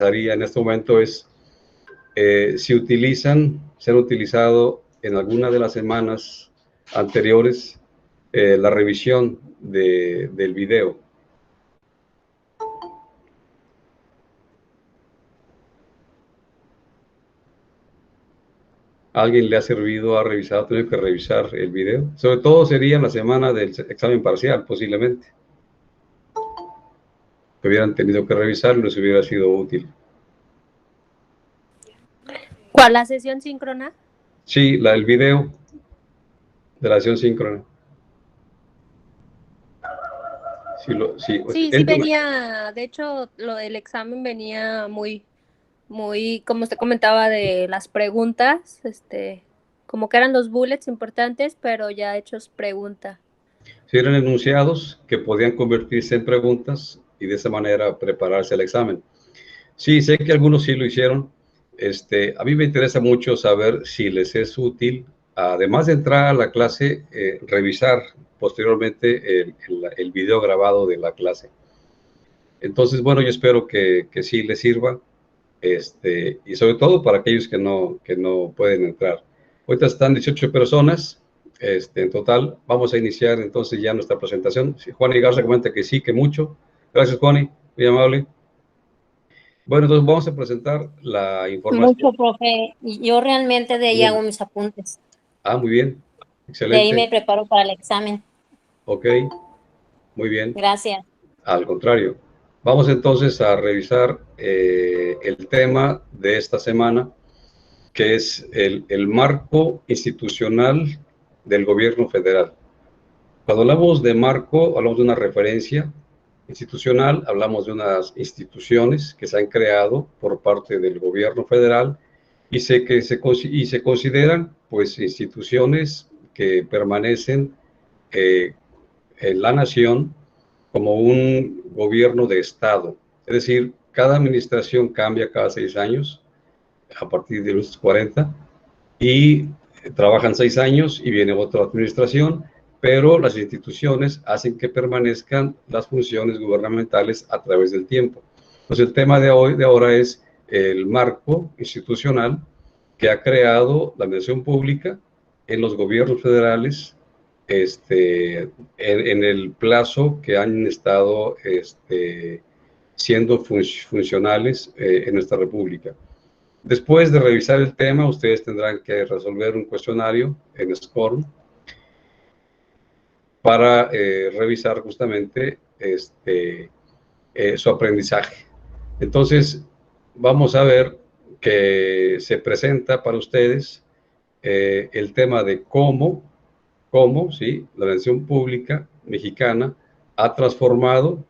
haría en este momento es, si se han utilizado en alguna de las semanas anteriores la revisión del video. ¿Alguien le ha servido, ha revisado, ha tenido que revisar el video? Sobre todo sería en la semana del examen parcial, posiblemente. Que hubieran tenido que revisarlo, les hubiera sido útil. ¿Cuál, la sesión síncrona? Sí, el video de la sesión síncrona. Sí, venía, de hecho, lo del examen venía muy, como usted comentaba, de las preguntas, como que eran los bullets importantes, pero ya hechos pregunta. Sí, eran enunciados que podían convertirse en preguntas y de esa manera prepararse el examen. Sí, sé que algunos sí lo hicieron. A mí me interesa mucho saber si les es útil, además de entrar a la clase, revisar posteriormente el video grabado de la clase. Entonces, bueno, yo espero que sí les sirva, y sobre todo para aquellos que no pueden entrar. Ahorita están 18 personas, en total. Vamos a iniciar entonces ya nuestra presentación. Juan y Garza comenta que sí, que mucho. Gracias, Juani, muy amable. Bueno, entonces vamos a presentar la información. Mucho, profe. Yo realmente de ahí hago mis apuntes. Ah, muy bien. Excelente. De ahí me preparo para el examen. Ok, muy bien. Gracias. Al contrario. Vamos entonces a revisar el tema de esta semana, que es el marco institucional del gobierno federal. Cuando hablamos de marco, hablamos de una referencia institucional, hablamos de unas instituciones que se han creado por parte del gobierno federal y se consideran pues instituciones que permanecen en la nación como un gobierno de Estado. Es decir, cada administración cambia cada 6 años, a partir de los 40, y trabajan 6 años y viene otra administración, pero las instituciones hacen que permanezcan las funciones gubernamentales a través del tiempo. Entonces, el tema de ahora es el marco institucional que ha creado la administración pública en los gobiernos federales, en el plazo que han estado siendo funcionales en nuestra república. Después de revisar el tema, ustedes tendrán que resolver un cuestionario en SCORM para revisar justamente su aprendizaje. Entonces, vamos a ver que se presenta para ustedes el tema de cómo ¿sí? La administración pública mexicana ha transformado,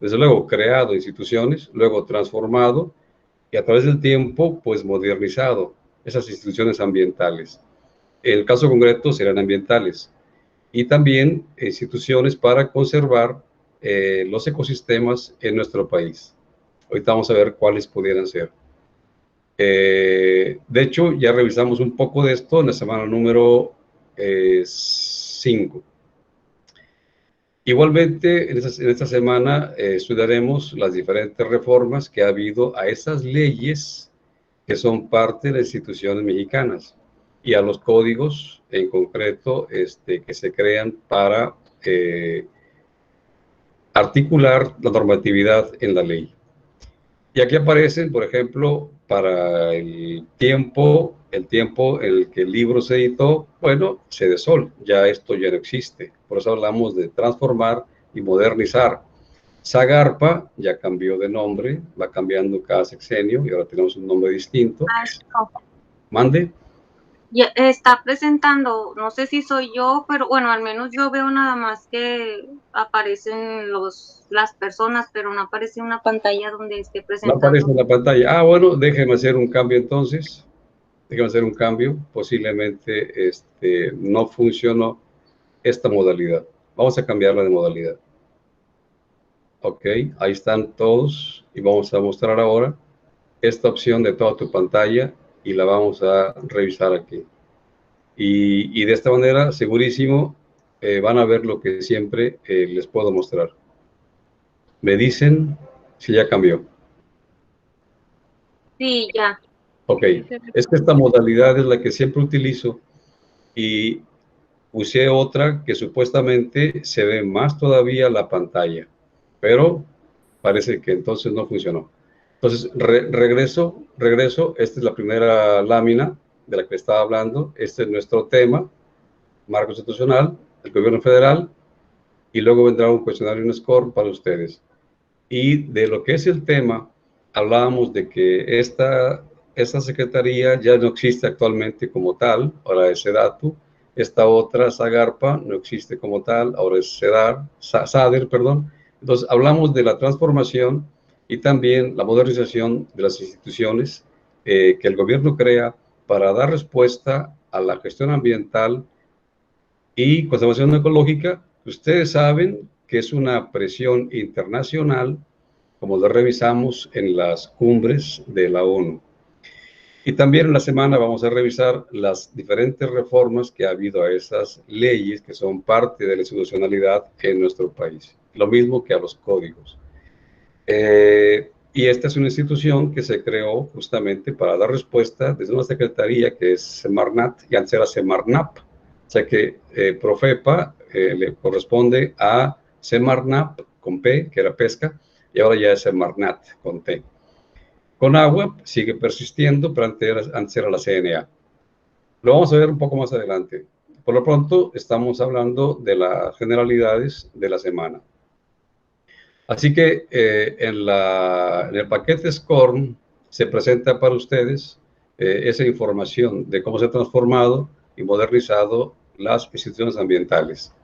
desde luego creado instituciones, luego transformado y a través del tiempo, pues modernizado esas instituciones ambientales. En el caso concreto serán ambientales y también instituciones para conservar los ecosistemas en nuestro país. Ahorita vamos a ver cuáles pudieran ser. De hecho, ya revisamos un poco de esto en la semana número 5. Igualmente, en esta semana estudiaremos las diferentes reformas que ha habido a esas leyes que son parte de las instituciones mexicanas y a los códigos en concreto que se crean para articular la normatividad en la ley. Y aquí aparecen, por ejemplo, para el tiempo en el que el libro se editó, bueno, Sedesol, ya esto ya no existe. Por eso hablamos de transformar y modernizar. Zagarpa ya cambió de nombre, va cambiando cada sexenio y ahora tenemos un nombre distinto. Mande. Ya está presentando, no sé si soy yo, pero bueno, al menos yo veo nada más que aparecen las personas, pero no aparece una pantalla donde esté presentando. No aparece en la pantalla. Ah, bueno, déjeme hacer un cambio entonces. Déjeme hacer un cambio. Posiblemente no funcionó esta modalidad. Vamos a cambiarla de modalidad. Ok, ahí están todos y vamos a mostrar ahora esta opción de toda tu pantalla y la vamos a revisar aquí. Y de esta manera, segurísimo, van a ver lo que siempre les puedo mostrar. Me dicen si ya cambió. Sí, ya. Ok, es que esta modalidad es la que siempre utilizo y usé otra que supuestamente se ve más todavía la pantalla, pero parece que entonces no funcionó. Entonces, regreso, esta es la primera lámina de la que estaba hablando, este es nuestro tema, marco institucional, el gobierno federal, y luego vendrá un cuestionario, un score para ustedes. Y de lo que es el tema, hablábamos de que esta secretaría ya no existe actualmente como tal, ahora es SEDATU. Esta otra, SAGARPA, no existe como tal, ahora es SADER, perdón. Entonces, hablamos de la transformación y también la modernización de las instituciones que el gobierno crea para dar respuesta a la gestión ambiental y conservación ecológica. Ustedes saben que es una presión internacional, como lo revisamos en las cumbres de la ONU. Y también en la semana vamos a revisar las diferentes reformas que ha habido a esas leyes que son parte de la institucionalidad en nuestro país. Lo mismo que a los códigos. Y esta es una institución que se creó justamente para dar respuesta desde una secretaría que es Semarnat y antes era Semarnap. O sea que Profepa le corresponde a Semarnap con P, que era pesca, y ahora ya es Semarnat con T. Con agua sigue persistiendo, pero antes era la CNA. Lo vamos a ver un poco más adelante. Por lo pronto, estamos hablando de las generalidades de la semana. Así que en el paquete SCORM se presenta para ustedes esa información de cómo se han transformado y modernizado las instituciones ambientales.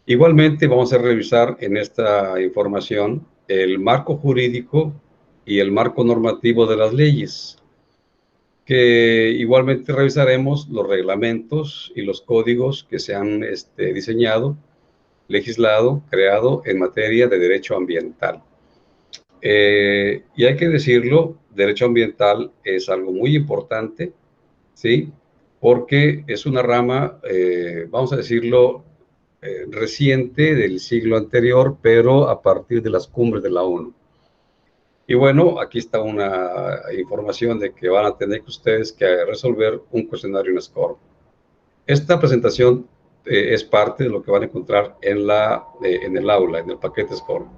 Igualmente vamos a revisar en esta información el marco jurídico y el marco normativo de las leyes, que igualmente revisaremos los reglamentos y los códigos que se han diseñado, legislado, creado en materia de derecho ambiental. Y hay que decirlo, derecho ambiental es algo muy importante, ¿sí? Porque es una rama, vamos a decirlo, reciente del siglo anterior, pero a partir de las cumbres de la ONU. Y bueno, aquí está una información de que van a tener ustedes que resolver un cuestionario en SCORM. Esta presentación es parte de lo que van a encontrar en el aula, en el paquete SCORM.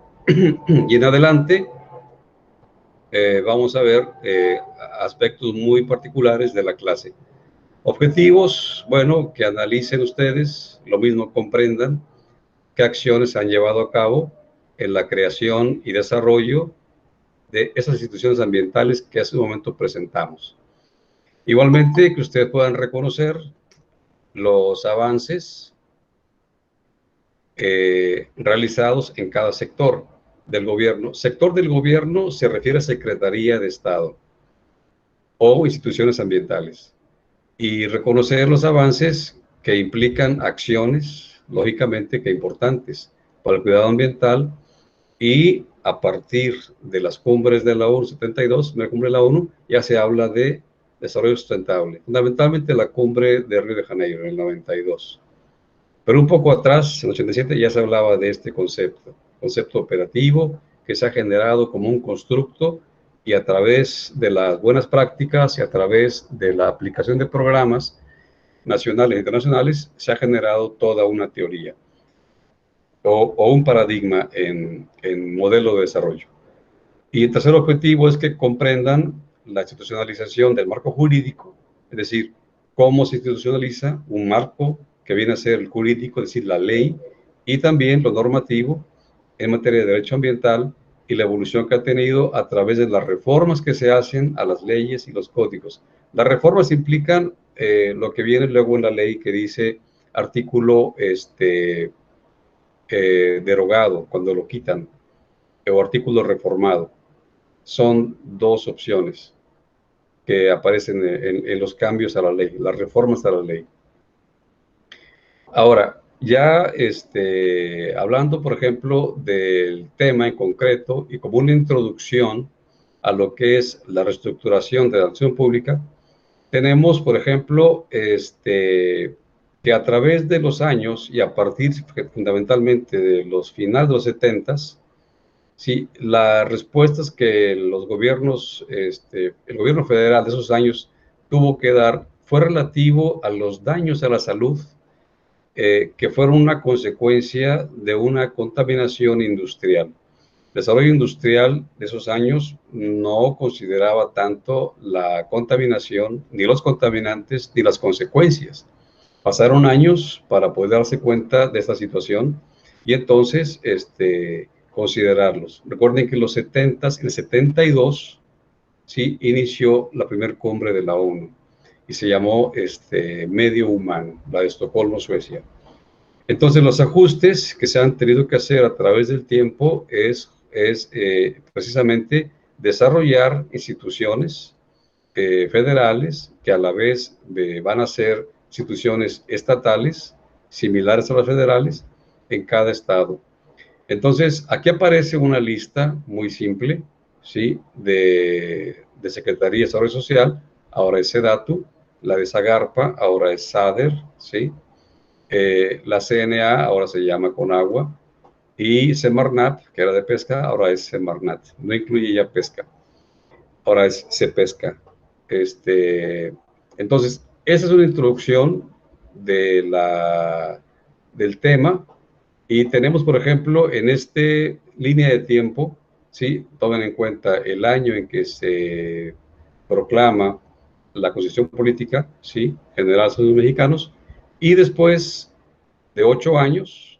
Y en adelante vamos a ver aspectos muy particulares de la clase. Objetivos, bueno, que analicen ustedes, lo mismo comprendan qué acciones se han llevado a cabo en la creación y desarrollo de esas instituciones ambientales que hace un momento presentamos. Igualmente, que ustedes puedan reconocer los avances realizados en cada sector del gobierno. Sector del gobierno se refiere a Secretaría de Estado o instituciones ambientales. Y reconocer los avances que implican acciones, lógicamente, que importantes para el cuidado ambiental, y a partir de las cumbres de la ONU 72, la cumbre de la ONU, ya se habla de desarrollo sustentable, fundamentalmente la cumbre de Río de Janeiro en el 92. Pero un poco atrás, en el 87, ya se hablaba de este concepto operativo que se ha generado como un constructo y a través de las buenas prácticas y a través de la aplicación de programas nacionales e internacionales se ha generado toda una teoría o un paradigma en modelo de desarrollo. Y el tercer objetivo es que comprendan la institucionalización del marco jurídico, es decir, cómo se institucionaliza un marco que viene a ser el jurídico, es decir, la ley, y también lo normativo en materia de derecho ambiental y la evolución que ha tenido a través de las reformas que se hacen a las leyes y los códigos. Las reformas implican lo que viene luego en la ley que dice artículo derogado, cuando lo quitan, o artículo reformado. Son dos opciones que aparecen en los cambios a la ley, las reformas a la ley. Ahora, ya hablando, por ejemplo, del tema en concreto y como una introducción a lo que es la reestructuración de la acción pública, tenemos, por ejemplo, que a través de los años y a partir fundamentalmente de los finales de los 70s, Sí, las respuestas que los gobiernos, el gobierno federal de esos años tuvo que dar fue relativo a los daños a la salud que fueron una consecuencia de una contaminación industrial. El desarrollo industrial de esos años no consideraba tanto la contaminación, ni los contaminantes, ni las consecuencias. Pasaron años para poder darse cuenta de esta situación y entonces considerarlos. Recuerden que en los 70s, en el 72, sí, inició la primera cumbre de la ONU y se llamó Medio Humano, la de Estocolmo, Suecia. Entonces, los ajustes que se han tenido que hacer a través del tiempo es precisamente desarrollar instituciones federales que a la vez van a ser instituciones estatales similares a las federales en cada estado. Entonces, aquí aparece una lista muy simple, ¿sí? de Secretaría de Desarrollo Social, ahora es SEDATU, la de SAGARPA, ahora es SADER, ¿sí? La CNA ahora se llama CONAGUA, y Semarnat, que era de pesca, ahora es Semarnat, no incluye ya pesca, ahora es Cepesca. Entonces, esa es una introducción del tema, y tenemos, por ejemplo, en esta línea de tiempo, ¿sí? Tomen en cuenta el año en que se proclama la Constitución Política, ¿sí? General de los Mexicanos, y después de 8 años,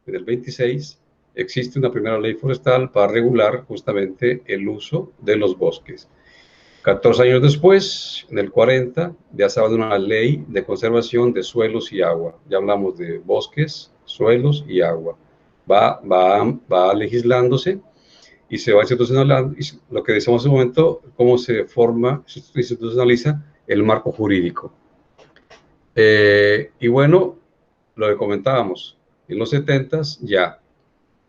en el 26, existe una primera ley forestal para regular justamente el uso de los bosques. 14 años después, en el 40, ya se habla de una ley de conservación de suelos y agua. Ya hablamos de bosques, suelos y agua. Va legislándose y se va institucionalizando, lo que decíamos en un momento, cómo se forma, se institucionaliza el marco jurídico. Y bueno, lo que comentábamos, en los 70s ya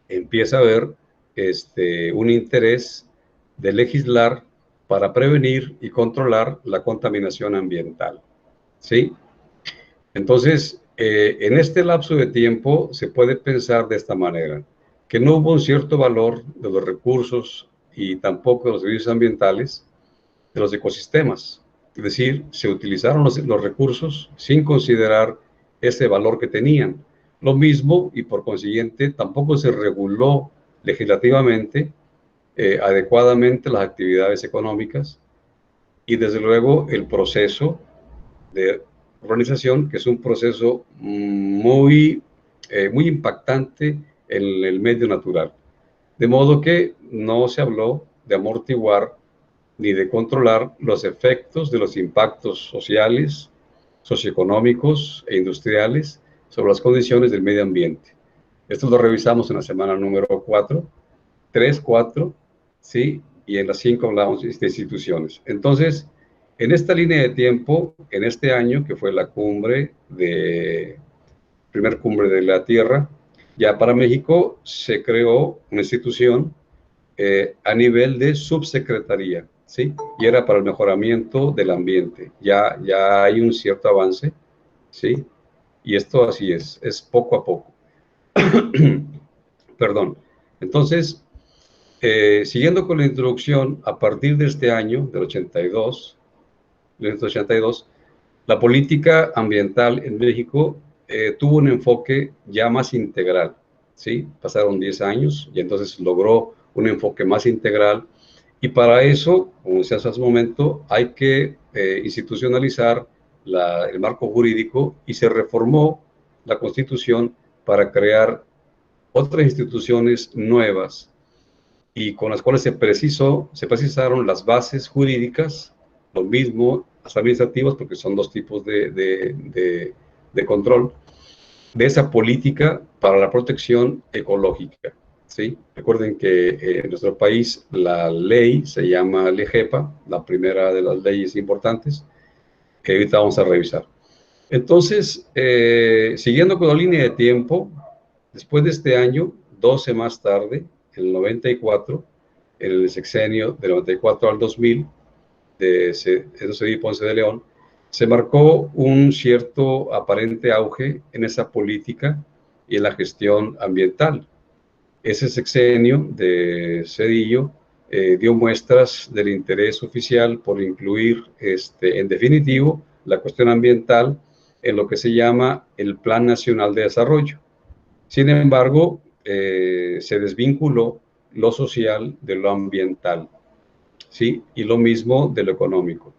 empieza a haber un interés de legislar para prevenir y controlar la contaminación ambiental, ¿sí? Entonces, en este lapso de tiempo se puede pensar de esta manera, que no hubo un cierto valor de los recursos y tampoco de los servicios ambientales de los ecosistemas. Es decir, se utilizaron los recursos sin considerar ese valor que tenían. Lo mismo, y por consiguiente, tampoco se reguló legislativamente adecuadamente las actividades económicas y, desde luego, el proceso de urbanización, que es un proceso muy impactante en el medio natural. De modo que no se habló de amortiguar ni de controlar los efectos de los impactos sociales, socioeconómicos e industriales sobre las condiciones del medio ambiente. Esto lo revisamos en la semana número 4, 3, 4, ¿sí? Y en las 5 hablamos de instituciones. Entonces, en esta línea de tiempo, en este año, que fue la primer cumbre de la Tierra, ya para México se creó una institución a nivel de subsecretaría, ¿sí? Y era para el mejoramiento del ambiente. Ya hay un cierto avance, ¿sí? Y esto así es poco a poco. Perdón. Entonces, siguiendo con la introducción, a partir de este año, del 82, la política ambiental en México tuvo un enfoque ya más integral, ¿sí? Pasaron 10 años y entonces logró un enfoque más integral, y para eso, como decía hace un momento, hay que institucionalizar el marco jurídico, y se reformó la Constitución para crear otras instituciones nuevas y con las cuales se precisaron las bases jurídicas, lo mismo las administrativas, porque son dos tipos de control, de esa política para la protección ecológica, ¿sí? Recuerden que en nuestro país la ley se llama LEGEPA, la primera de las leyes importantes, que ahorita vamos a revisar. Entonces, siguiendo con la línea de tiempo, después de este año, 12 más tarde, en el 94, en el sexenio del 94 al 2000, de Cedillo Ponce de León, se marcó un cierto aparente auge en esa política y en la gestión ambiental. ese sexenio de Zedillo dio muestras del interés oficial por incluir, en definitivo, la cuestión ambiental en lo que se llama el Plan Nacional de Desarrollo. Sin embargo, se desvinculó lo social de lo ambiental, ¿sí? Y lo mismo de lo económico,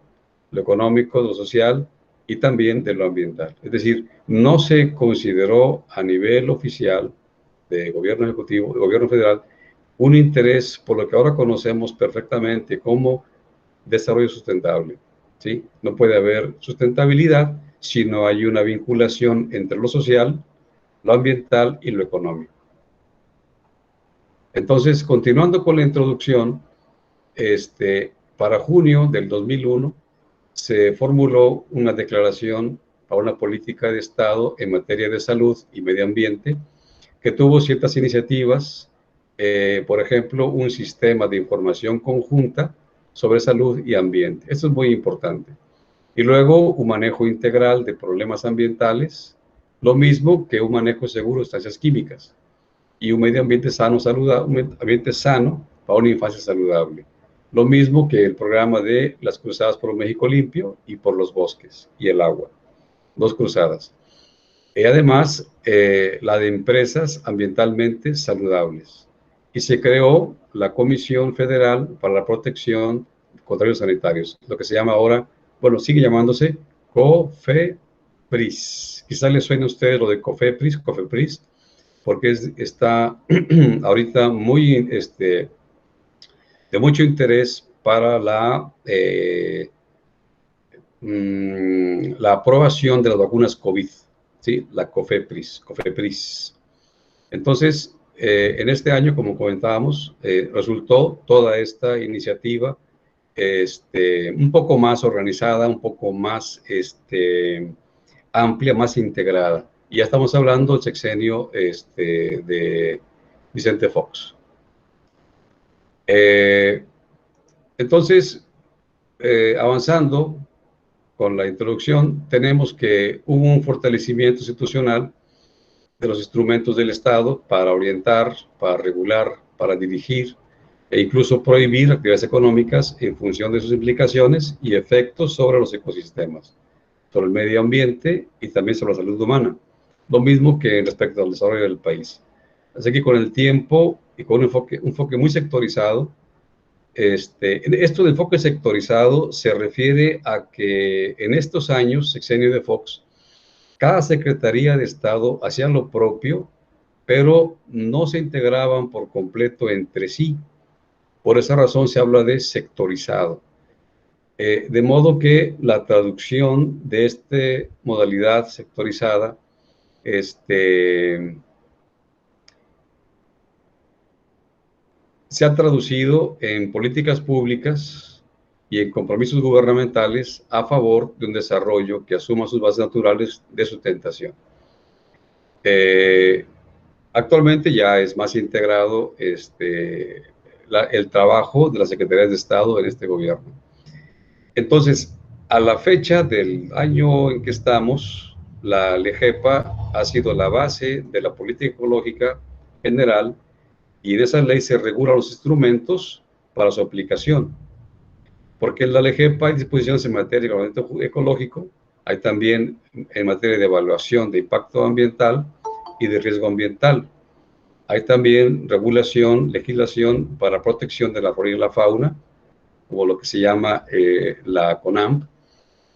de lo social y también de lo ambiental. Es decir, no se consideró a nivel oficial de gobierno ejecutivo, de gobierno federal, un interés por lo que ahora conocemos perfectamente como desarrollo sustentable, ¿sí? No puede haber sustentabilidad si no hay una vinculación entre lo social, lo ambiental y lo económico. Entonces, continuando con la introducción, para junio del 2001 se formuló una declaración para una política de Estado en materia de salud y medio ambiente que tuvo ciertas iniciativas, por ejemplo, un sistema de información conjunta sobre salud y ambiente. Esto es muy importante. Y luego un manejo integral de problemas ambientales, lo mismo que un manejo seguro de sustancias químicas y un medio ambiente sano, un ambiente sano para una infancia saludable. Lo mismo que el programa de las cruzadas por un México limpio y por los bosques y el agua. 2 cruzadas. Y además, la de empresas ambientalmente saludables. Y se creó la Comisión Federal para la Protección contra Riesgos Sanitarios, lo que se llama ahora, bueno, sigue llamándose COFEPRIS. Quizás les suene a ustedes lo de COFEPRIS, porque está ahorita muy, de mucho interés para la aprobación de las vacunas COVID, ¿sí? La COFEPRIS. Entonces, en este año, como comentábamos, resultó toda esta iniciativa un poco más organizada, un poco más amplia, más integrada. Y ya estamos hablando del sexenio de Vicente Fox. Entonces, avanzando con la introducción, tenemos que hubo un fortalecimiento institucional de los instrumentos del Estado para orientar, para regular, para dirigir e incluso prohibir actividades económicas en función de sus implicaciones y efectos sobre los ecosistemas, sobre el medio ambiente y también sobre la salud humana. Lo mismo que respecto al desarrollo del país. Así que con el tiempo y con un enfoque muy sectorizado, esto de enfoque sectorizado se refiere a que en estos años, sexenio de Fox, cada Secretaría de Estado hacía lo propio, pero no se integraban por completo entre sí. Por esa razón se habla de sectorizado. De modo que la traducción de esta modalidad sectorizada se ha traducido en políticas públicas y en compromisos gubernamentales a favor de un desarrollo que asuma sus bases naturales de sustentación. Actualmente ya es más integrado el trabajo de las Secretarías de Estado en este gobierno. Entonces, a la fecha del año en que estamos, la LEGEPA ha sido la base de la política ecológica general y de esa ley se regulan los instrumentos para su aplicación. Porque en la LEGEPA hay disposiciones en materia de reglamento ecológico, hay también en materia de evaluación de impacto ambiental y de riesgo ambiental. Hay también regulación, legislación para protección de la flora y la fauna, como lo que se llama la CONAMP,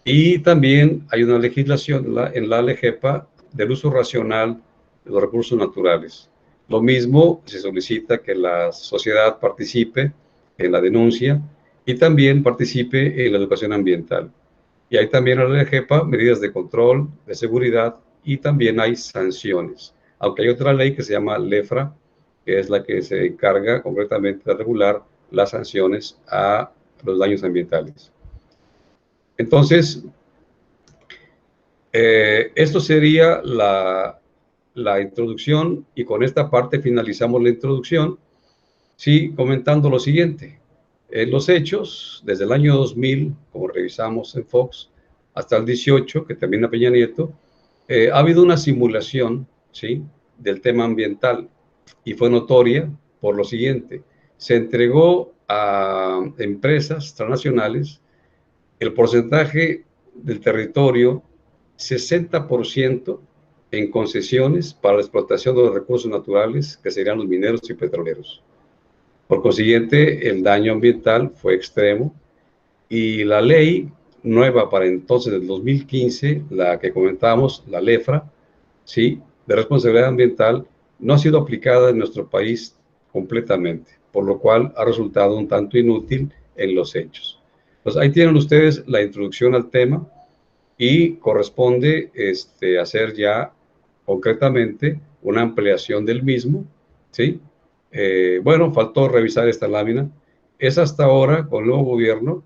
y también hay una legislación en la LEGEPA del uso racional de los recursos naturales. Lo mismo se solicita que la sociedad participe en la denuncia y también participe en la educación ambiental. Y hay también en la LEGEPA medidas de control, de seguridad y también hay sanciones. Aunque hay otra ley que se llama LEFRA, que es la que se encarga concretamente de regular las sanciones a los daños ambientales. Entonces, esto sería la introducción y con esta parte finalizamos la introducción, sí, comentando lo siguiente. Los hechos, desde el año 2000, como revisamos en Fox, hasta el 18, que termina Peña Nieto, ha habido una simulación, ¿sí?, del tema ambiental. y fue notoria por lo siguiente: se entregó a empresas transnacionales el porcentaje del territorio 60% en concesiones para la explotación de los recursos naturales, que serían los mineros y petroleros. Por consiguiente, el daño ambiental fue extremo y la ley nueva para entonces del 2015, la que comentábamos, la LEFRA, ¿sí?, de responsabilidad ambiental, no ha sido aplicada en nuestro país completamente, por lo cual ha resultado un tanto inútil en los hechos. Pues ahí tienen ustedes la introducción al tema y corresponde hacer ya concretamente una ampliación del mismo, ¿sí? Bueno, faltó revisar esta lámina. Es hasta ahora, con el nuevo gobierno,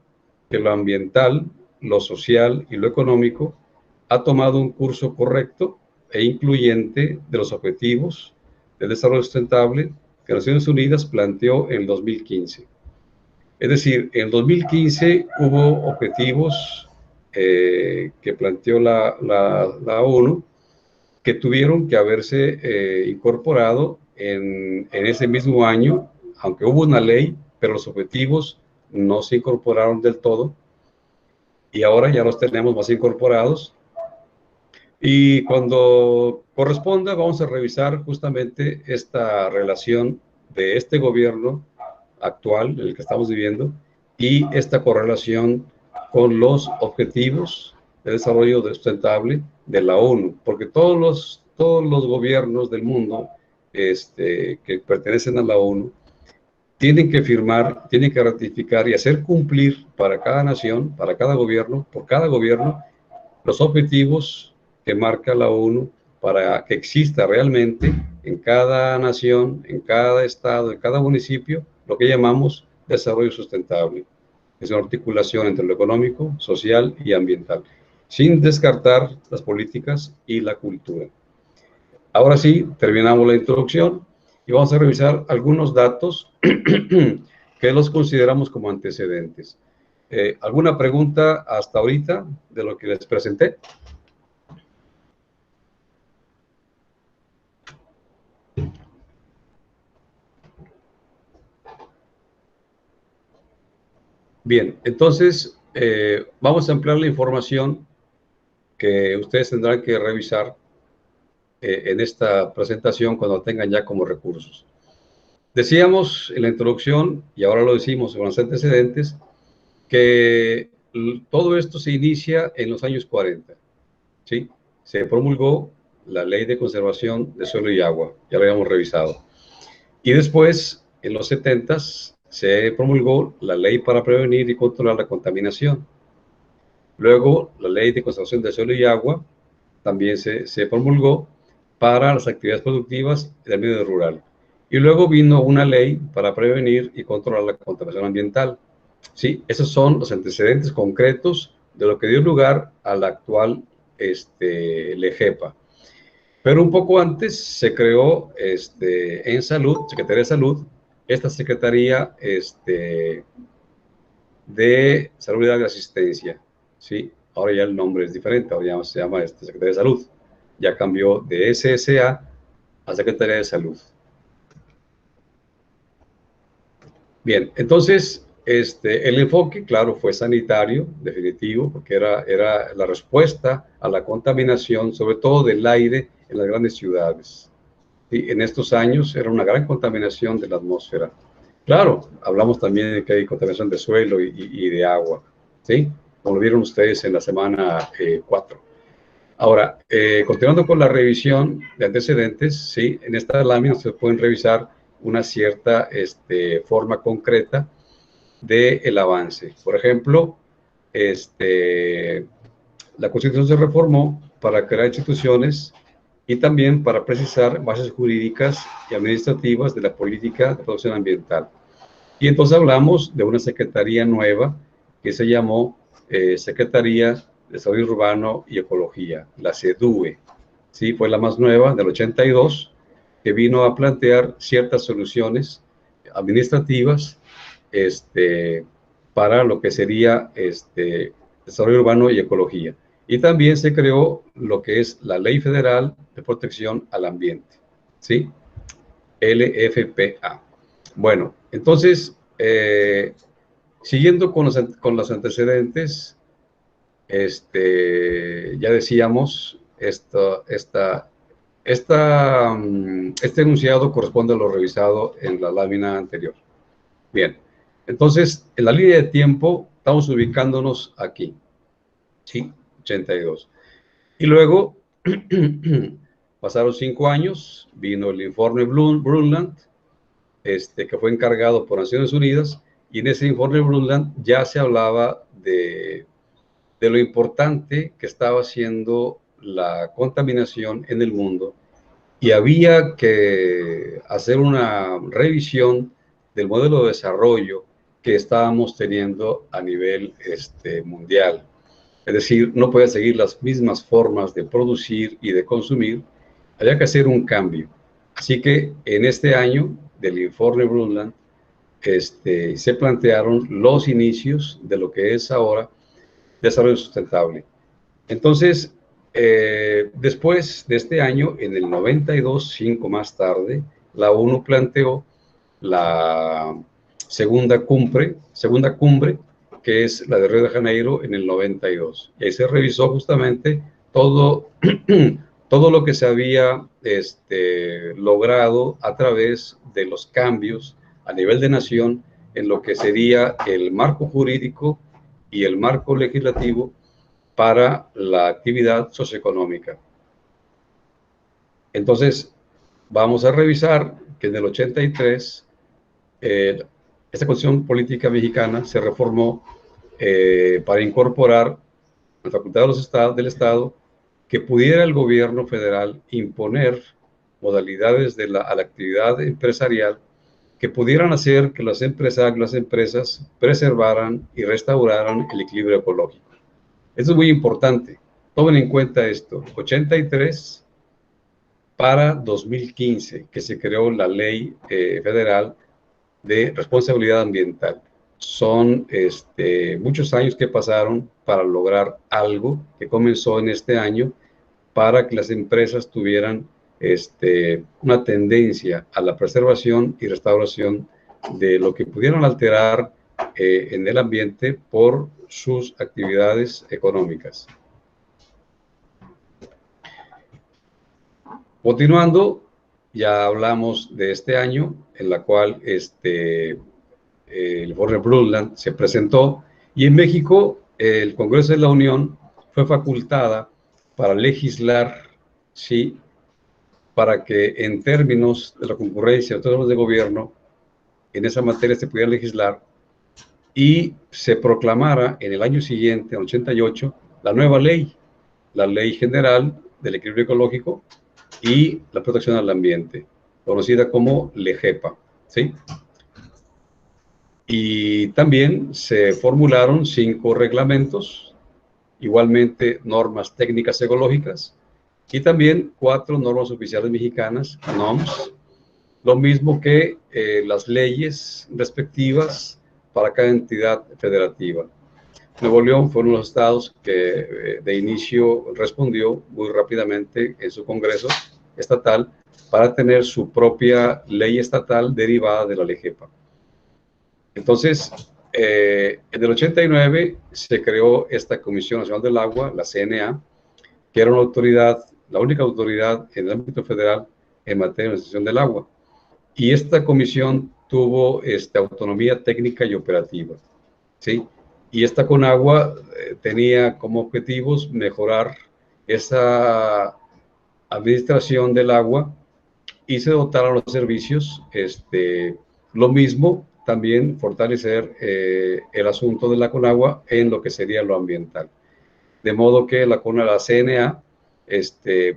que lo ambiental, lo social y lo económico ha tomado un curso correcto e incluyente de los objetivos del desarrollo sustentable que Naciones Unidas planteó en 2015. Es decir, en 2015 hubo objetivos que planteó la ONU, que tuvieron que haberse incorporado en ese mismo año, aunque hubo una ley, pero los objetivos no se incorporaron del todo, y ahora ya los tenemos más incorporados. Y cuando corresponda, vamos a revisar justamente esta relación de este gobierno actual, en el que estamos viviendo, y esta correlación con los objetivos de desarrollo sustentable de la ONU, porque todos los gobiernos del mundo que pertenecen a la ONU tienen que firmar, tienen que ratificar y hacer cumplir para cada nación, para cada gobierno, por cada gobierno, los objetivos que marca la ONU para que exista realmente en cada nación, en cada estado, en cada municipio, lo que llamamos desarrollo sustentable. Es una articulación entre lo económico, social y ambiental, sin descartar las políticas y la cultura. Ahora sí, terminamos la introducción y vamos a revisar algunos datos que los consideramos como antecedentes. ¿Alguna pregunta hasta ahorita de lo que les presenté? Bien, entonces vamos a ampliar la información que ustedes tendrán que revisar en esta presentación cuando tengan ya como recursos. Decíamos en la introducción, y ahora lo decimos con los antecedentes, que todo esto se inicia en los años 40, ¿sí? Se promulgó la Ley de Conservación de Suelo y Agua, ya lo habíamos revisado. Y después, en los 70s, se promulgó la Ley para Prevenir y Controlar la Contaminación. Luego, la Ley de Conservación de Suelo y Agua también se promulgó para las actividades productivas del medio rural. Y luego vino una ley para prevenir y controlar la contaminación ambiental. Sí, esos son los antecedentes concretos de lo que dio lugar a la actual LEGEPA. Pero un poco antes se creó en Salud, Secretaría de Salud, esta Secretaría de Salud y Asistencia. ¿Sí? Ahora ya el nombre es diferente, ahora ya se llama Secretaría de Salud. Ya cambió de SSA a Secretaría de Salud. Bien, entonces el enfoque, claro, fue sanitario, definitivo, porque era la respuesta a la contaminación, sobre todo del aire en las grandes ciudades. Y en estos años era una gran contaminación de la atmósfera. Claro, hablamos también de que hay contaminación de suelo y de agua, ¿sí? Como lo vieron ustedes en la semana 4. Ahora, continuando con la revisión de antecedentes, ¿sí? En esta lámina se pueden revisar una cierta forma concreta del avance. Por ejemplo, la Constitución se reformó para crear instituciones y también para precisar bases jurídicas y administrativas de la política de protección ambiental. Y entonces hablamos de una secretaría nueva que se llamó Secretaría de Desarrollo Urbano y Ecología, la SEDUE. ¿Sí? Fue la más nueva, del 82, que vino a plantear ciertas soluciones administrativas para lo que sería desarrollo urbano y ecología. Y también se creó lo que es la Ley Federal de Protección al Ambiente. ¿Sí? LFPA. Bueno, entonces, siguiendo con los antecedentes, ya decíamos, este enunciado corresponde a lo revisado en la lámina anterior. Bien, entonces, en la línea de tiempo estamos ubicándonos aquí, ¿sí? 82. Y luego, pasaron 5 años, vino el informe Brundtland, que fue encargado por Naciones Unidas, y en ese informe Brundtland ya se hablaba de lo importante que estaba haciendo la contaminación en el mundo, y había que hacer una revisión del modelo de desarrollo que estábamos teniendo a nivel mundial. Es decir, no podía seguir las mismas formas de producir y de consumir, había que hacer un cambio. Así que en este año del informe Brundtland se plantearon los inicios de lo que es ahora desarrollo sustentable. Entonces, después de este año, en el 92, 5 más tarde, la ONU planteó la segunda cumbre, que es la de Río de Janeiro en el 92. Y ahí se revisó justamente todo, todo lo que se había logrado a través de los cambios a nivel de nación en lo que sería el marco jurídico y el marco legislativo para la actividad socioeconómica. Entonces, vamos a revisar que en el 83, esta Constitución Política Mexicana se reformó para incorporar la facultad de los estados, del Estado, que pudiera el gobierno federal imponer modalidades a la actividad empresarial que pudieran hacer que las empresas preservaran y restauraran el equilibrio ecológico. Esto es muy importante. Tomen en cuenta esto. 83 para 2015, que se creó la Ley Federal de Responsabilidad Ambiental. Son muchos años que pasaron para lograr algo que comenzó en este año para que las empresas tuvieran una tendencia a la preservación y restauración de lo que pudieran alterar en el ambiente por sus actividades económicas. Continuando, ya hablamos de este año, en la cual el informe Brundtland se presentó, y en México el Congreso de la Unión fue facultada para legislar, sí, para que en términos de la concurrencia de todos los de gobierno, en esa materia se pudiera legislar y se proclamara en el año siguiente, en 88, la nueva ley, la Ley General del Equilibrio Ecológico y la Protección al Ambiente, conocida como LEGEPA, ¿sí? Y también se formularon 5 reglamentos, igualmente normas técnicas ecológicas, y también 4 normas oficiales mexicanas, NOMS, lo mismo que las leyes respectivas para cada entidad federativa. Nuevo León fue uno de los estados que de inicio respondió muy rápidamente en su Congreso estatal para tener su propia ley estatal derivada de la LEGEPA. Entonces, en el 89 se creó esta Comisión Nacional del Agua, la CNA, que era una autoridad, la única autoridad en el ámbito federal en materia de administración del agua. Y esta comisión tuvo autonomía técnica y operativa, ¿sí? Y esta Conagua tenía como objetivos mejorar esa administración del agua y se dotaron los servicios. Lo mismo, también fortalecer el asunto de la Conagua en lo que sería lo ambiental. De modo que la CNA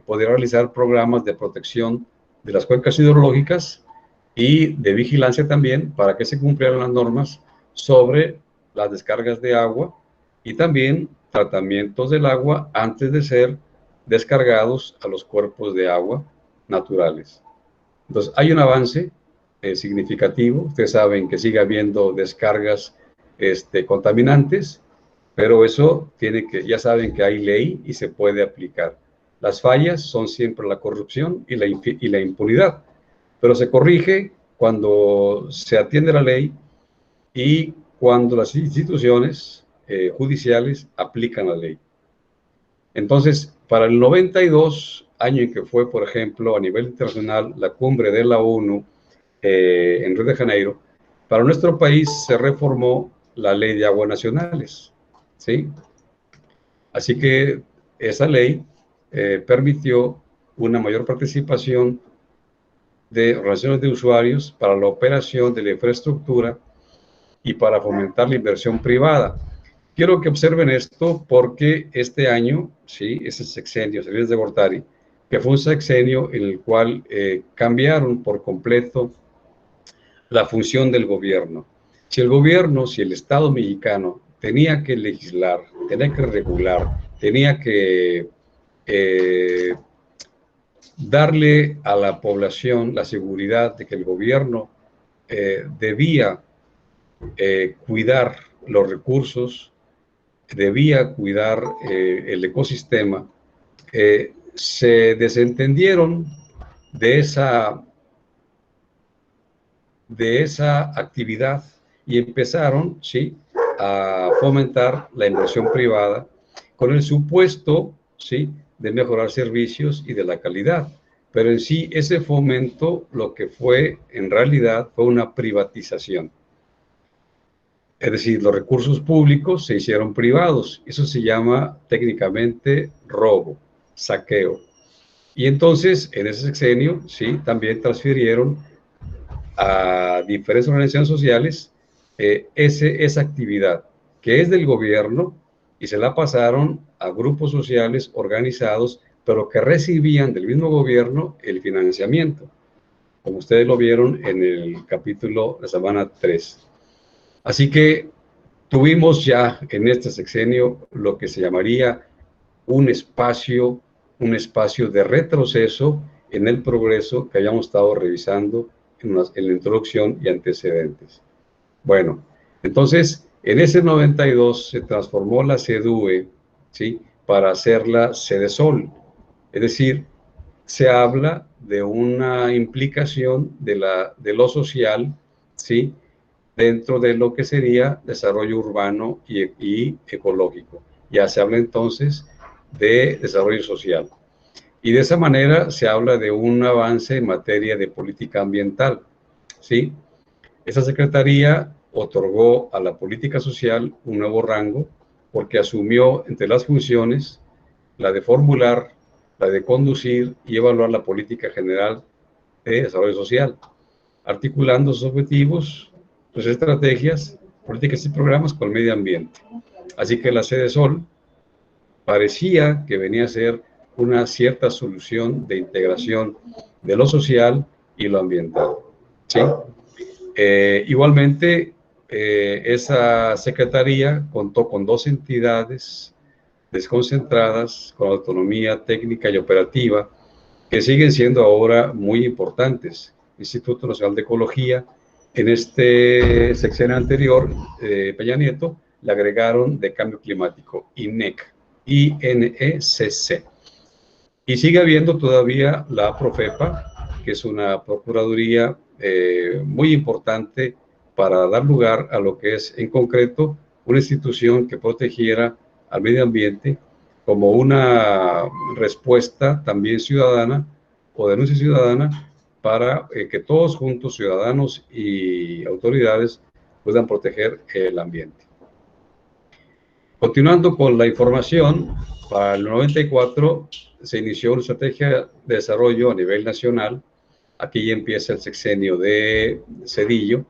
podría realizar programas de protección de las cuencas hidrológicas y de vigilancia también para que se cumplieran las normas sobre las descargas de agua y también tratamientos del agua antes de ser descargados a los cuerpos de agua naturales. Entonces, hay un avance significativo. Ustedes saben que sigue habiendo descargas contaminantes, pero eso ya saben que hay ley y se puede aplicar. Las fallas son siempre la corrupción y la impunidad. pero se corrige cuando se atiende la ley y cuando las instituciones judiciales aplican la ley. Entonces, para el 92, año en que fue, por ejemplo, a nivel internacional, la cumbre de la ONU en Río de Janeiro, para nuestro país se reformó la Ley de Aguas Nacionales, ¿sí? Así que esa ley permitió una mayor participación de organizaciones de usuarios para la operación de la infraestructura y para fomentar la inversión privada. Quiero que observen esto porque este año, sí, ese sexenio, Salinas de Gortari, que fue un sexenio en el cual cambiaron por completo la función del gobierno. Si el gobierno, si el Estado mexicano tenía que legislar, tenía que regular, tenía que darle a la población la seguridad de que el gobierno debía cuidar los recursos, debía cuidar el ecosistema, se desentendieron de esa actividad y empezaron, ¿sí?, a fomentar la inversión privada con el supuesto, ¿sí?, de mejorar servicios y de la calidad. Pero en sí, ese fomento lo que fue, en realidad, fue una privatización. Es decir, los recursos públicos se hicieron privados. Eso se llama técnicamente robo, saqueo. Y entonces, en ese sexenio, sí, también transfirieron a diferentes organizaciones sociales esa actividad que es del gobierno y se la pasaron a grupos sociales organizados, pero que recibían del mismo gobierno el financiamiento, como ustedes lo vieron en el capítulo de la semana 3. Así que tuvimos ya en este sexenio lo que se llamaría un espacio de retroceso en el progreso que hayamos estado revisando en la introducción y antecedentes. Bueno, entonces, en ese 92 se transformó la CEDUE, ¿sí?, para hacerla Sedesol. Es decir, se habla de una implicación de lo social, ¿sí?, dentro de lo que sería desarrollo urbano y ecológico. Ya se habla entonces de desarrollo social. Y de esa manera se habla de un avance en materia de política ambiental, ¿sí? Esa secretaría otorgó a la política social un nuevo rango porque asumió entre las funciones la de formular, la de conducir y evaluar la política general de desarrollo social, articulando sus objetivos, sus estrategias, políticas y programas con el medio ambiente. Así que la Sedesol parecía que venía a ser una cierta solución de integración de lo social y lo ambiental, ¿sí? Igualmente, esa secretaría contó con 2 entidades desconcentradas con autonomía técnica y operativa que siguen siendo ahora muy importantes. Instituto Nacional de Ecología, en este sexenio anterior, Peña Nieto, le agregaron de Cambio Climático, INEC, INECC. Y sigue habiendo todavía la Profepa, que es una procuraduría muy importante para dar lugar a lo que es, en concreto, una institución que protegiera al medio ambiente como una respuesta también ciudadana o denuncia ciudadana para que todos juntos, ciudadanos y autoridades, puedan proteger el ambiente. Continuando con la información, para el 94 se inició una estrategia de desarrollo a nivel nacional. Aquí ya empieza el sexenio de Zedillo,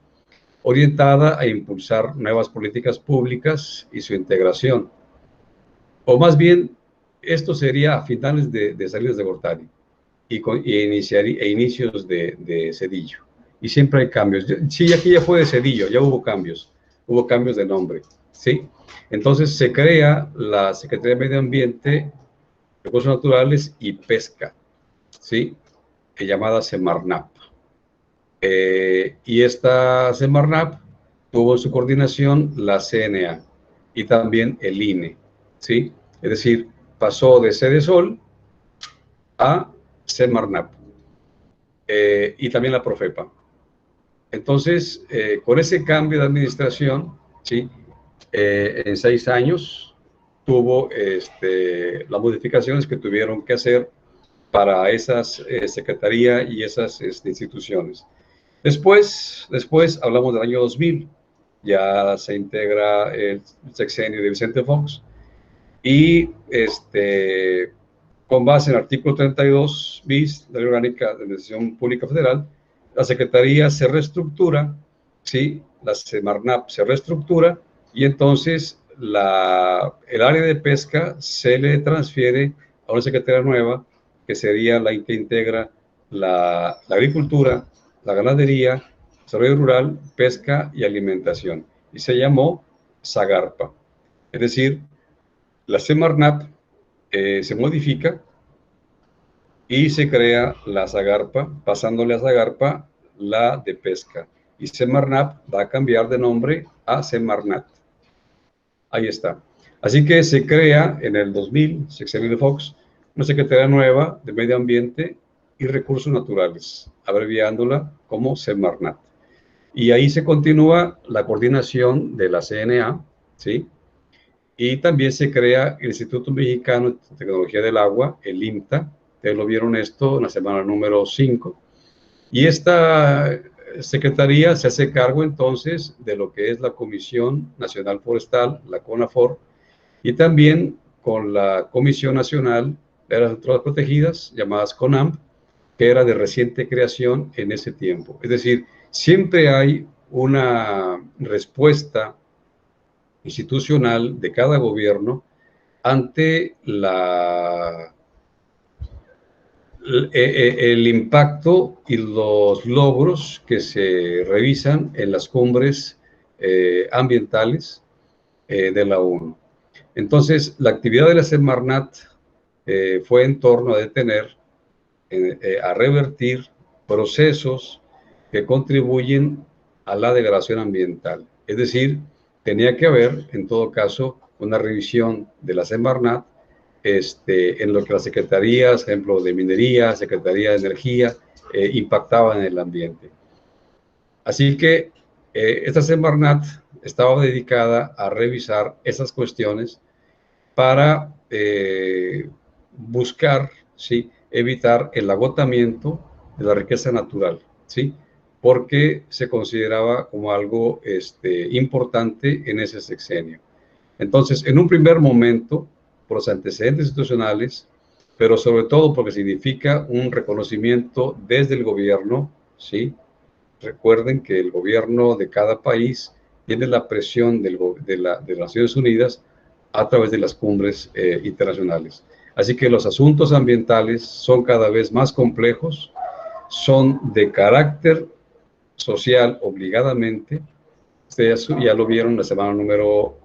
orientada a impulsar nuevas políticas públicas y su integración. O más bien, esto sería a finales de Salinas de Gortari e inicios de Zedillo. Y siempre hay cambios. Sí, aquí ya fue de Zedillo, ya hubo cambios de nombre, ¿sí? Entonces se crea la Secretaría de Medio Ambiente, Recursos Naturales y Pesca, ¿sí?, llamada Semarnap. Y esta Semarnap tuvo en su coordinación la CNA y también el INE, ¿sí? Es decir, pasó de Sedesol a Semarnap. y también la Profepa. Entonces, con ese cambio de administración, ¿sí? En 6 años tuvo las modificaciones que tuvieron que hacer para esas secretarías y esas instituciones. Después hablamos del año 2000, ya se integra el sexenio de Vicente Fox y con base en el artículo 32 bis de la Ley Orgánica de Administración Pública Federal, la Secretaría se reestructura, ¿sí? La Semarnat se reestructura y entonces el área de pesca se le transfiere a una secretaría nueva, que sería la que integra la agricultura, la ganadería, desarrollo rural, pesca y alimentación. Y se llamó Zagarpa. Es decir, la Semarnat se modifica y se crea la Zagarpa, pasándole a Zagarpa la de pesca. Y Semarnat va a cambiar de nombre a Semarnat. Ahí está. Así que se crea en el 2000, sexenio de Fox, una Secretaría nueva de Medio Ambiente y Recursos Naturales, abreviándola como Semarnat. Y ahí se continúa la coordinación de la CNA, ¿sí? Y también se crea el Instituto Mexicano de Tecnología del Agua, el IMTA. Ustedes lo vieron esto en la semana número 5. Y esta secretaría se hace cargo entonces de lo que es la Comisión Nacional Forestal, la CONAFOR, y también con la Comisión Nacional de las Naturales Protegidas, llamadas CONAMP, que era de reciente creación en ese tiempo. Es decir, siempre hay una respuesta institucional de cada gobierno ante el impacto y los logros que se revisan en las cumbres ambientales de la ONU. Entonces, la actividad de la Semarnat fue en torno a detener, a revertir procesos que contribuyen a la degradación ambiental. Es decir, tenía que haber, en todo caso, una revisión de la Semarnat en lo que las secretarías, ejemplo, de minería, Secretaría de Energía, impactaban en el ambiente. Así que esta Semarnat estaba dedicada a revisar esas cuestiones para buscar, ¿sí?, evitar el agotamiento de la riqueza natural, ¿sí?, porque se consideraba como algo importante en ese sexenio. Entonces, en un primer momento, por los antecedentes institucionales, pero sobre todo porque significa un reconocimiento desde el gobierno, ¿sí? Recuerden que el gobierno de cada país tiene la presión de las Naciones Unidas a través de las cumbres internacionales. Así que los asuntos ambientales son cada vez más complejos, son de carácter social obligadamente. Ustedes ya lo vieron en la semana número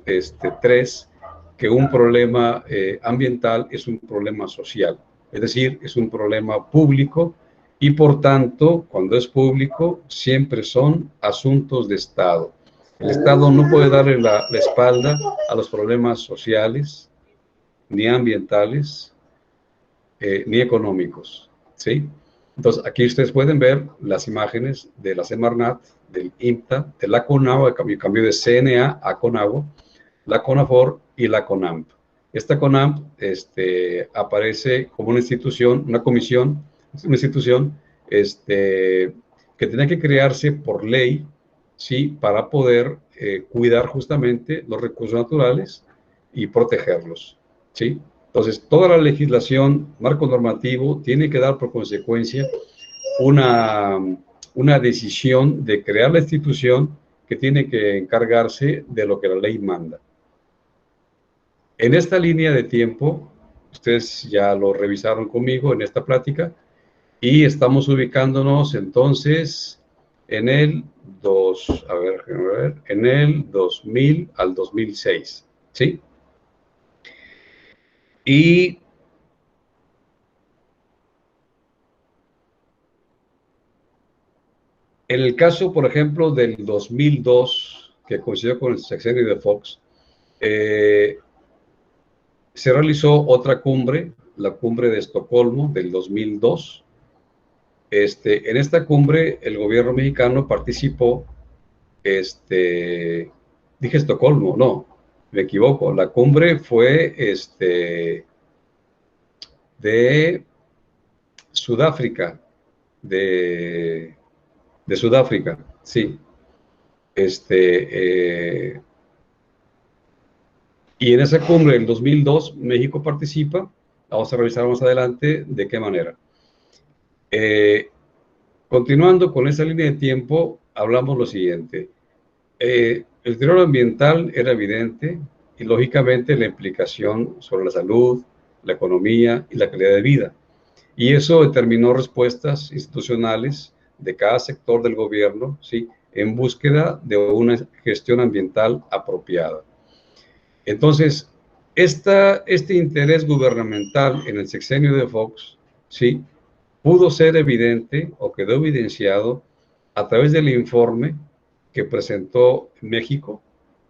3, que un problema ambiental es un problema social, es decir, es un problema público y por tanto, cuando es público, siempre son asuntos de Estado. El Estado no puede darle la espalda a los problemas sociales, ni ambientales, ni económicos, ¿sí? Entonces, aquí ustedes pueden ver las imágenes de la Semarnat, del IMTA, de la CONAGUA, el cambio de CNA a CONAGUA, la CONAFOR y la CONAMP. Esta CONAMP aparece como una institución, una comisión, una institución que tenía que crearse por ley, ¿sí?, para poder cuidar justamente los recursos naturales y protegerlos, ¿sí? Entonces, toda la legislación, marco normativo, tiene que dar por consecuencia una decisión de crear la institución que tiene que encargarse de lo que la ley manda. En esta línea de tiempo, ustedes ya lo revisaron conmigo en esta plática, y estamos ubicándonos entonces en el 2000 al 2006, ¿sí? Y en el caso, por ejemplo, del 2002, que coincidió con el sexenio de Fox, se realizó otra cumbre, la cumbre de Estocolmo del 2002, En esta cumbre el gobierno mexicano participó, dije Estocolmo, no, me equivoco, la cumbre fue de Sudáfrica, de Sudáfrica, sí. Y en esa cumbre del 2002 México participa. Vamos a revisar más adelante de qué manera. Continuando con esa línea de tiempo, hablamos lo siguiente. El deterioro ambiental era evidente y lógicamente la implicación sobre la salud, la economía y la calidad de vida. Y eso determinó respuestas institucionales de cada sector del gobierno, ¿sí?, en búsqueda de una gestión ambiental apropiada. Entonces, este interés gubernamental en el sexenio de Fox, ¿sí?, pudo ser evidente o quedó evidenciado a través del informe que presentó México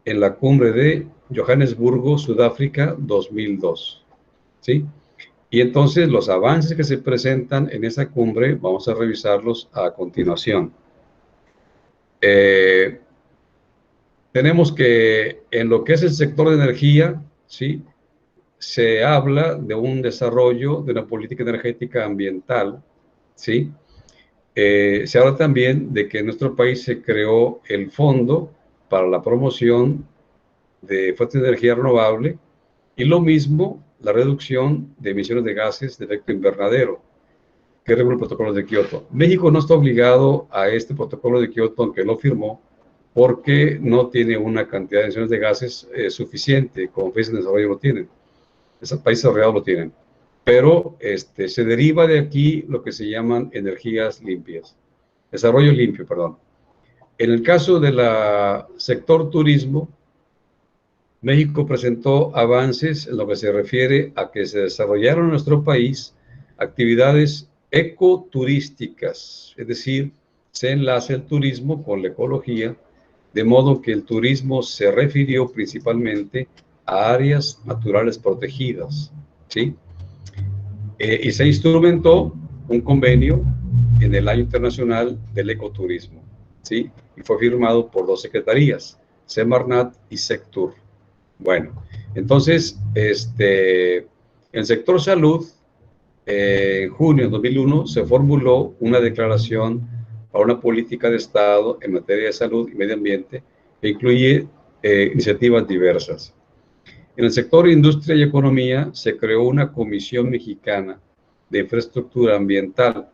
en la cumbre de Johannesburgo, Sudáfrica 2002, ¿sí? Y entonces los avances que se presentan en esa cumbre vamos a revisarlos a continuación. Tenemos que en lo que es el sector de energía, ¿sí?, se habla de un desarrollo de una política energética ambiental, ¿sí? Se habla también de que en nuestro país se creó el Fondo para la Promoción de Fuentes de Energía Renovable y lo mismo la reducción de emisiones de gases de efecto invernadero, que regula el protocolo de Kioto. México no está obligado a este protocolo de Kioto, aunque lo firmó, porque no tiene una cantidad de emisiones de gases suficiente, como países en desarrollo lo tienen. Esos países desarrollados lo tienen. Pero se deriva de aquí lo que se llaman energías limpias. Desarrollo limpio, perdón. En el caso del sector turismo, México presentó avances en lo que se refiere a que se desarrollaron en nuestro país actividades ecoturísticas, es decir, se enlaza el turismo con la ecología, de modo que el turismo se refirió principalmente a áreas naturales protegidas, ¿sí? Y se instrumentó un convenio en el Año Internacional del Ecoturismo, ¿sí? Y fue firmado por 2 secretarías, Semarnat y Sectur. Bueno, entonces, en el sector salud, en junio de 2001 se formuló una declaración para una política de Estado en materia de salud y medio ambiente que incluye iniciativas diversas. En el sector industria y economía se creó una comisión mexicana de infraestructura ambiental,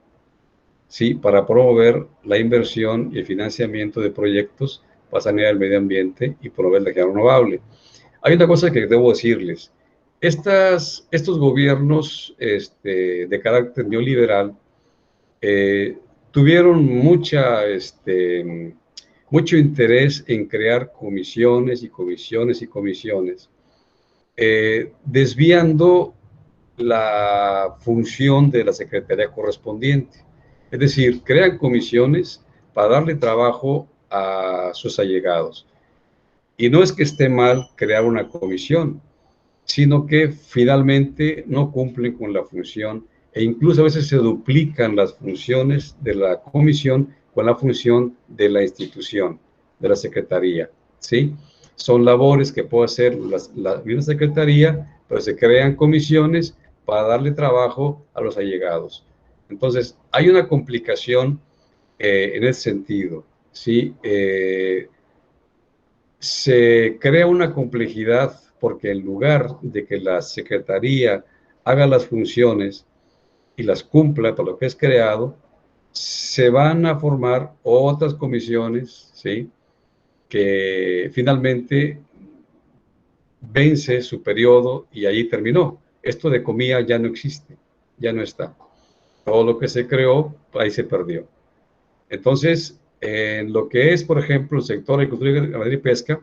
¿sí?, para promover la inversión y el financiamiento de proyectos para sanear el medio ambiente y promover la energía renovable. Hay una cosa que debo decirles. Estos gobiernos de carácter neoliberal tuvieron mucho interés en crear comisiones y comisiones y comisiones, desviando la función de la secretaría correspondiente. Es decir, crean comisiones para darle trabajo a sus allegados. Y no es que esté mal crear una comisión, sino que finalmente no cumplen con la función e incluso a veces se duplican las funciones de la comisión con la función de la institución, de la secretaría, ¿sí? Son labores que puede hacer la misma secretaría, pero se crean comisiones para darle trabajo a los allegados. Entonces, hay una complicación en ese sentido, ¿sí? Se crea una complejidad porque en lugar de que la secretaría haga las funciones y las cumpla por lo que es creado, se van a formar otras comisiones, ¿sí?, que finalmente vence su periodo y ahí terminó. Esto de comida ya no existe, ya no está. Todo lo que se creó, ahí se perdió. Entonces, en lo que es, por ejemplo, el sector de agricultura, ganadería y pesca,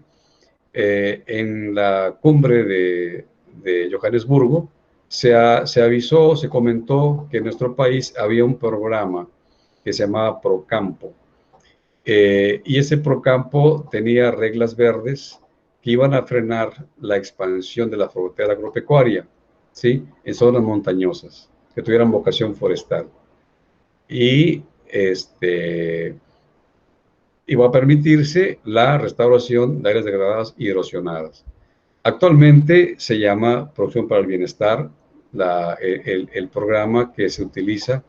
en la cumbre de Johannesburgo, se avisó, se comentó que en nuestro país había un programa que se llamaba Procampo. Y ese Procampo tenía reglas verdes que iban a frenar la expansión de la frontera agropecuaria, ¿sí?, en zonas montañosas, que tuvieran vocación forestal. y va a permitirse la restauración de áreas degradadas y erosionadas. Actualmente se llama Producción para el Bienestar, el programa que se utiliza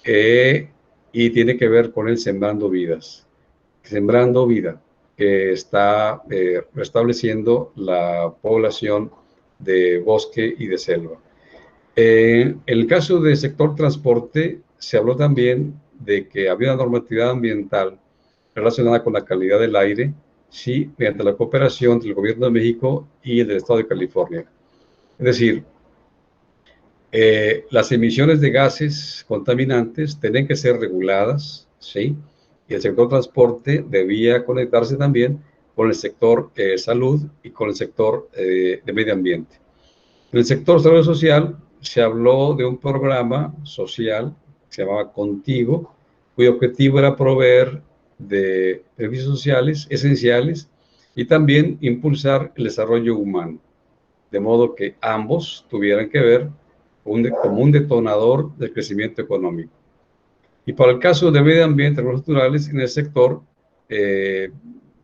y tiene que ver con el Sembrando Vidas. Sembrando Vida, que está restableciendo la población de bosque y de selva. En el caso del sector transporte, se habló también de que había una normatividad ambiental relacionada con la calidad del aire, sí, mediante la cooperación entre el Gobierno de México y el del Estado de California. Es decir, las emisiones de gases contaminantes tienen que ser reguladas, ¿sí? Y el sector transporte debía conectarse también con el sector salud y con el sector de medio ambiente. En el sector salud social se habló de un programa social que se llamaba Contigo, cuyo objetivo era proveer de servicios sociales esenciales y también impulsar el desarrollo humano, de modo que ambos tuvieran que ver como un detonador del crecimiento económico. Y para el caso de medio ambiente y recursos naturales, en el sector,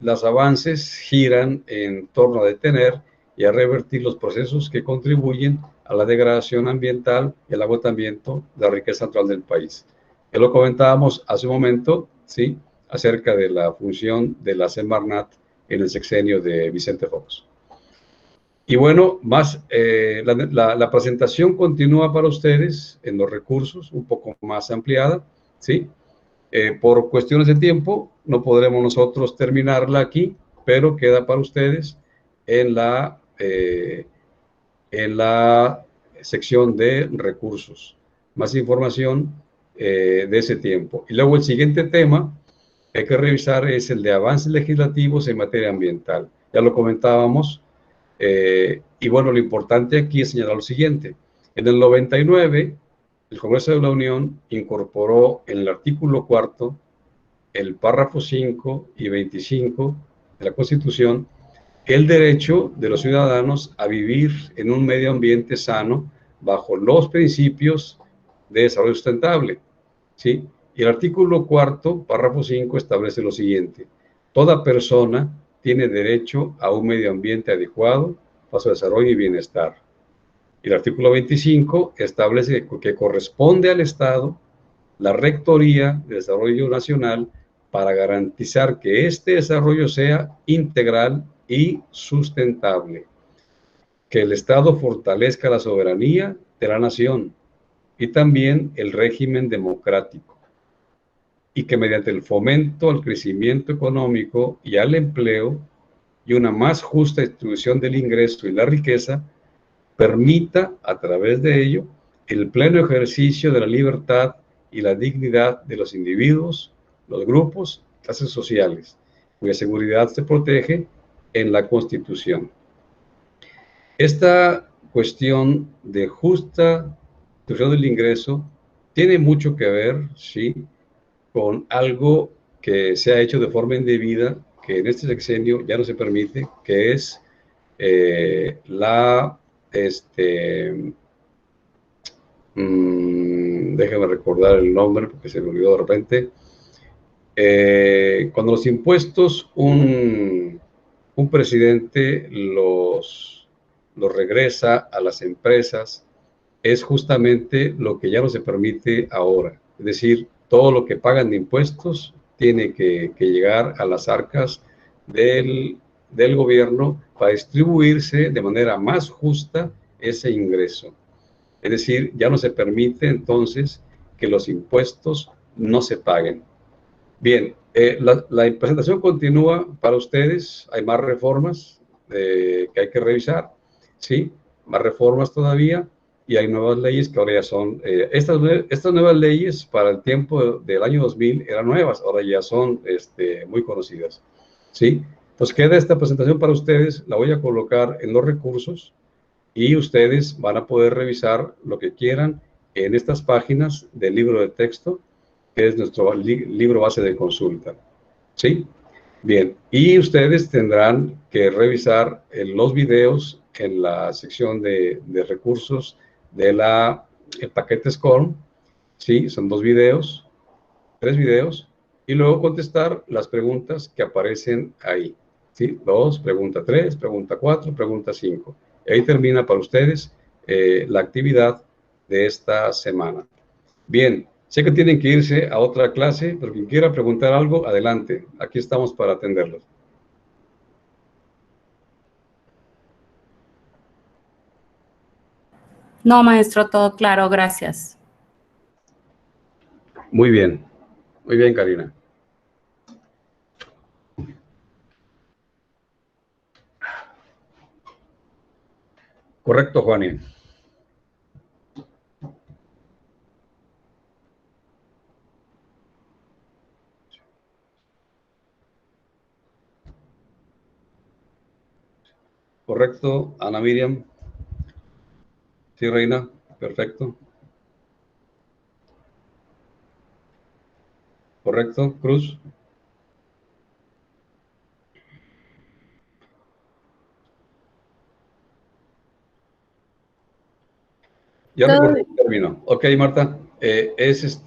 los avances giran en torno a detener y a revertir los procesos que contribuyen a la degradación ambiental y al agotamiento de la riqueza natural del país. Ya lo comentábamos hace un momento, ¿sí?, acerca de la función de la Semarnat en el sexenio de Vicente Fox. Y bueno, la presentación continúa para ustedes en los recursos, un poco más ampliada, ¿sí? Por cuestiones de tiempo, no podremos nosotros terminarla aquí, pero queda para ustedes en la sección de recursos. Más información de ese tiempo. Y luego el siguiente tema que hay que revisar es el de avances legislativos en materia ambiental. Ya lo comentábamos. Y bueno, lo importante aquí es señalar lo siguiente. En el 99, el Congreso de la Unión incorporó en el artículo 4, el párrafo 5 y 25 de la Constitución, el derecho de los ciudadanos a vivir en un medio ambiente sano bajo los principios de desarrollo sustentable, ¿sí? Y el artículo 4, párrafo 5, establece lo siguiente. Toda persona tiene derecho a un medio ambiente adecuado para su desarrollo y bienestar. Y el artículo 25 establece que corresponde al Estado la Rectoría de Desarrollo Nacional para garantizar que este desarrollo sea integral y sustentable, que el Estado fortalezca la soberanía de la nación y también el régimen democrático, y que mediante el fomento al crecimiento económico y al empleo y una más justa distribución del ingreso y la riqueza, permita a través de ello el pleno ejercicio de la libertad y la dignidad de los individuos, los grupos, clases sociales, cuya seguridad se protege en la Constitución. Esta cuestión de justa distribución del ingreso tiene mucho que ver, sí, con algo que se ha hecho de forma indebida, que en este sexenio ya no se permite, que es déjame recordar el nombre porque se me olvidó de repente. Cuando los impuestos, un presidente los regresa a las empresas, es justamente lo que ya no se permite ahora. Es decir, todo lo que pagan de impuestos tiene que llegar a las arcas del gobierno para distribuirse de manera más justa ese ingreso. Es decir, ya no se permite entonces que los impuestos no se paguen. Bien, la presentación continúa para ustedes. Hay más reformas que hay que revisar, ¿sí? Más reformas todavía. Y hay nuevas leyes que ahora ya son, estas nuevas leyes para el tiempo del año 2000 eran nuevas, ahora ya son muy conocidas, ¿sí? Entonces queda esta presentación para ustedes, la voy a colocar en los recursos y ustedes van a poder revisar lo que quieran en estas páginas del libro de texto, que es nuestro libro base de consulta, ¿sí? Bien, y ustedes tendrán que revisar los videos en la sección de recursos del paquete SCORM Sí, son 2 videos, 3 videos, y luego contestar las preguntas que aparecen ahí. ¿Sí? 2, pregunta 3, pregunta 4, pregunta 5. Ahí termina para ustedes la actividad de esta semana. Bien, sé que tienen que irse a otra clase, pero quien quiera preguntar algo, adelante. Aquí estamos para atenderlos. No, maestro, todo claro, gracias. Muy bien, Karina. Correcto, Juani. Correcto, Ana Miriam. Sí, Reina, perfecto. Correcto, Cruz. Ya recordé el término. Ok, Marta, es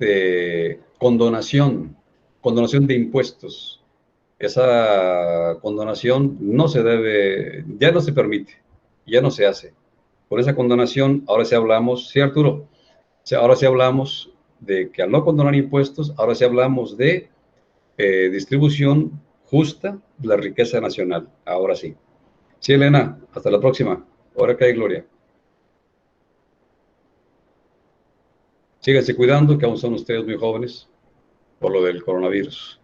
condonación de impuestos. Esa condonación no se debe, ya no se permite, ya no se hace. Por esa condonación, ahora sí hablamos, ¿sí, Arturo? Ahora sí hablamos de que al no condonar impuestos, ahora sí hablamos de distribución justa de la riqueza nacional. Ahora sí. Sí, Elena, hasta la próxima. Ahora que hay Gloria. Síganse cuidando, que aún son ustedes muy jóvenes por lo del coronavirus.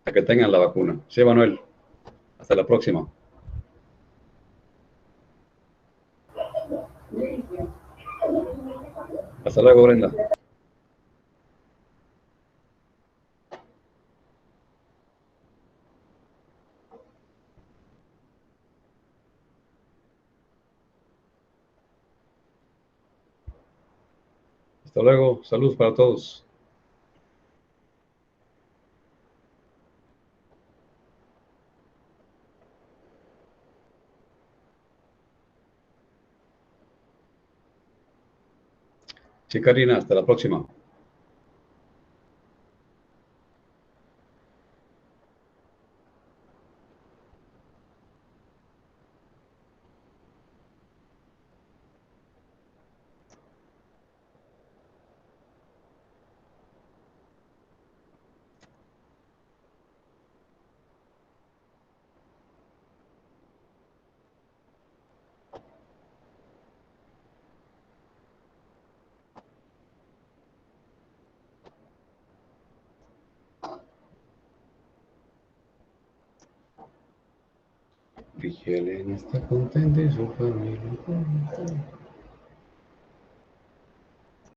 A que tengan la vacuna. Sí, Manuel. Hasta la próxima. Hasta luego, Brenda. Hasta luego. Salud para todos. Sí, Karina, hasta la próxima. Dije, Elena está contenta y su familia contenta.